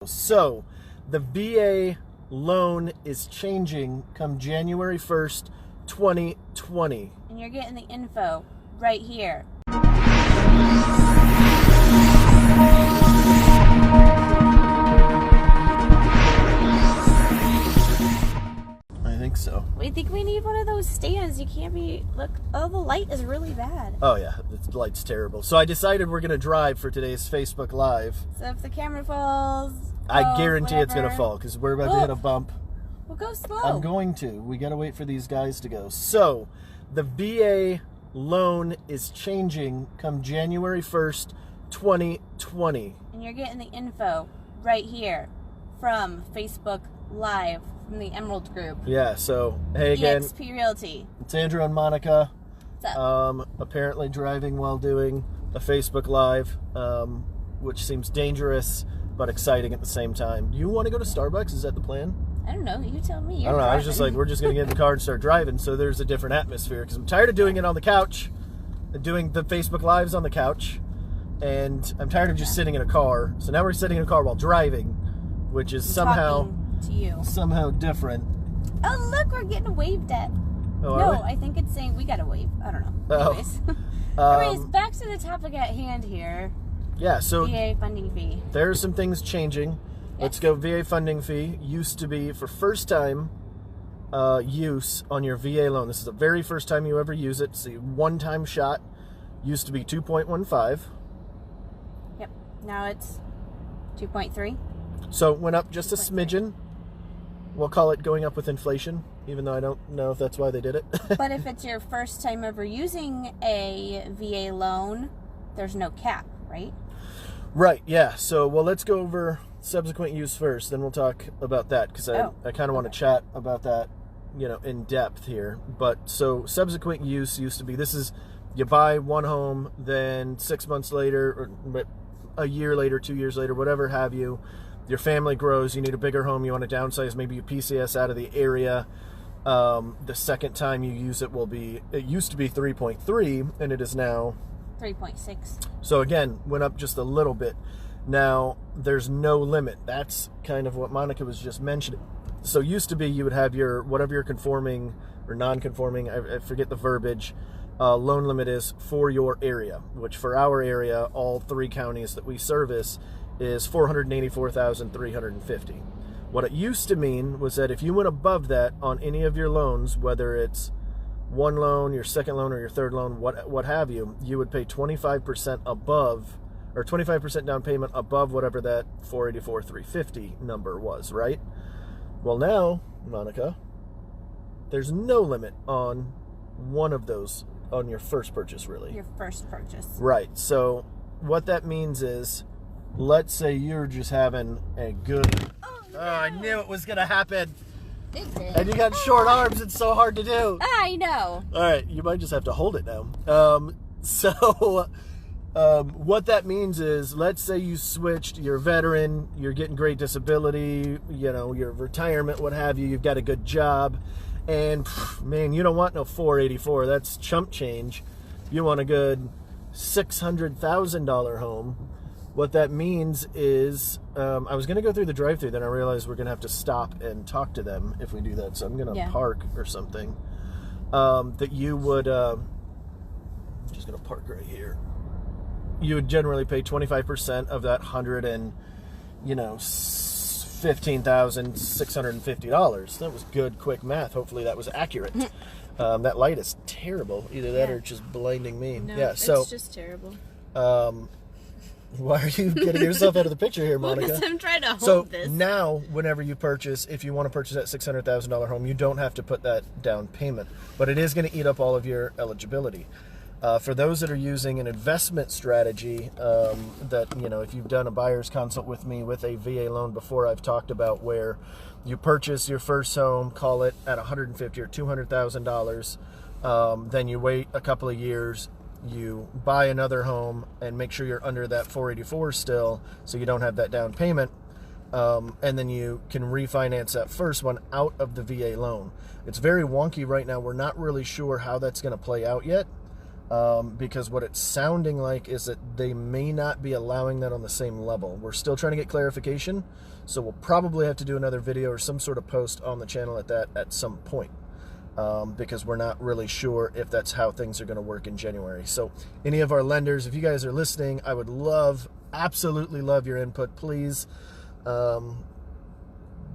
So, the VA loan is changing come January 1st, 2020. And you're getting the info right here. I think so. We think we need one of those stands. You can't be... Look, oh, the light is really bad. Oh, yeah. The light's terrible. So I decided we're going to drive for today's Facebook Live. So if the camera falls... I guarantee it's going to whatever. fall because we're about to hit a bump. We'll go slow. I'm going to. We got to wait for these guys to go. So, the VA loan is changing come January 1st, 2020. And you're getting the info right here from Facebook Live from the Emerald Group. Yeah, so, hey again. EXP Realty. It's Andrew and Monica. What's up? Apparently driving while doing a Facebook Live, which seems dangerous but exciting at the same time. Do you want to go to Starbucks? Is that the plan? I don't know. You tell me. I don't know. I was just like, we're just going to get in the car and start driving, so there's a different atmosphere. Because I'm tired of doing it on the couch, doing the Facebook Lives on the couch, and I'm tired of just sitting in a car. So now we're sitting in a car while driving, which is somehow different. Oh, look, we're getting waved at. Oh, No, I think it's saying we got to wave. I don't know. Oh. Anyways. Anyways, back to the topic at hand here. Yeah, so VA funding fee. there are some things changing. Let's go. VA funding fee used to be for first time use on your VA loan. This is the very first time you ever use it. It's a one-time shot. Used to be 2.15. Yep. Now it's 2.3. So it went up just a 2.3. smidgen. We'll call it going up with inflation, even though I don't know if that's why they did it. But if it's your first time ever using a VA loan, there's no cap, right? Right, yeah. So, well, let's go over subsequent use first, then we'll talk about that, because I kind of want to chat about that, in depth here. But, so, subsequent use used to be, this is, you buy one home, then 6 months later, or a year later, 2 years later, whatever have you, your family grows, you need a bigger home, you want to downsize, maybe you PCS out of the area. The second time you use it it used to be 3.3, and it is now 3.6. So again, went up just a little bit. Now, there's no limit. That's kind of what Monica was just mentioning. So used to be you would have your, whatever your conforming or non-conforming, I forget the verbiage, loan limit is for your area, which for our area, all three counties that we service, is $484,350. What it used to mean was that if you went above that on any of your loans, whether it's one loan, your second loan, or your third loan, what have you, you would pay 25% above, or 25% down payment above whatever that $484,350 number was, right? Well, now, Monica, there's no limit on one of those on your first purchase, really. Your first purchase. Right. So what that means is, let's say you're just having a good... Oh, no. I knew it was going to happen. It did. And you got short arms, it's so hard to do. I know. All right, you might just have to hold it now. What that means is, let's say you switched, you're a veteran, you're getting great disability, your retirement, what have you, you've got a good job, and man, you don't want no 484, that's chump change. You want a good $600,000 home. What that means is, I was going to go through the drive-thru, then I realized we're going to have to stop and talk to them if we do that. So I'm going to park or something. That you would, I'm just going to park right here. You would generally pay 25% of that $15,650. That was good, quick math. Hopefully that was accurate. That light is terrible. Either that or it's just blinding me. No, yeah, so it's just terrible. Why are you getting yourself out of the picture here, Monica? Because I'm trying to hold this. So now, whenever you purchase, if you want to purchase that $600,000 home, you don't have to put that down payment. But it is going to eat up all of your eligibility. For those that are using an investment strategy, that, if you've done a buyer's consult with me with a VA loan before, I've talked about where you purchase your first home, call it at $150,000 or $200,000, then you wait a couple of years, you buy another home and make sure you're under that 484 still, so you don't have that down payment, and then you can refinance that first one out of the VA loan. It's very wonky right now. We're not really sure how that's going to play out yet. because what it's sounding like is that they may not be allowing that on the same level. We're still trying to get clarification, so we'll probably have to do another video or some sort of post on the channel at that at some point, because we're not really sure if that's how things are going to work in January. So any of our lenders, if you guys are listening, I would absolutely love your input, please,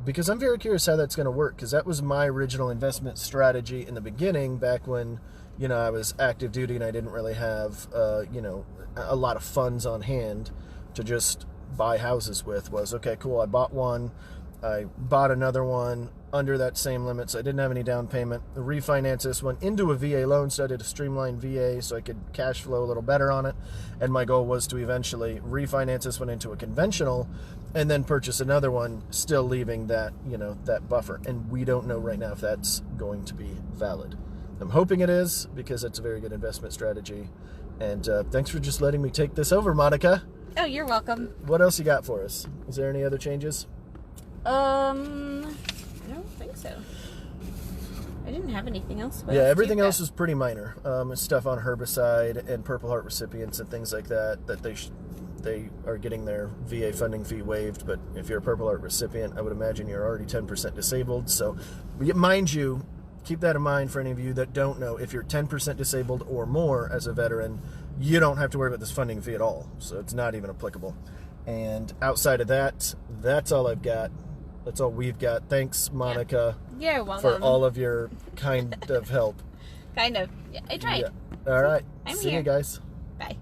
because I'm very curious how that's going to work, because that was my original investment strategy in the beginning, back when, you know, I was active duty and I didn't really have, you know, a lot of funds on hand to just buy houses with. Was, okay, cool, I bought one, I bought another one under that same limit, so I didn't have any down payment. The refinance this one into a VA loan, so I did a streamlined VA so I could cash flow a little better on it, and my goal was to eventually refinance this one into a conventional and then purchase another one, still leaving that, you know, that buffer. And we don't know right now if that's going to be valid. I'm hoping it is, because it's a very good investment strategy. And thanks for just letting me take this over, Monica. Oh, you're welcome. What else you got for us? Is there any other changes? I don't think so. I didn't have anything else. Yeah, everything else is pretty minor. Stuff on herbicide and Purple Heart recipients and things like that, that they are getting their VA funding fee waived. But if you're a Purple Heart recipient, I would imagine you're already 10% disabled. So, mind you, keep that in mind for any of you that don't know. If you're 10% disabled or more as a veteran, you don't have to worry about this funding fee at all. So it's not even applicable. And outside of that, that's all I've got. That's all we've got. Thanks, Monica. Yeah. You're welcome. For all of your kind of help. Kind of. Yeah, I tried. Yeah. All right. I'm See here. you guys. Bye.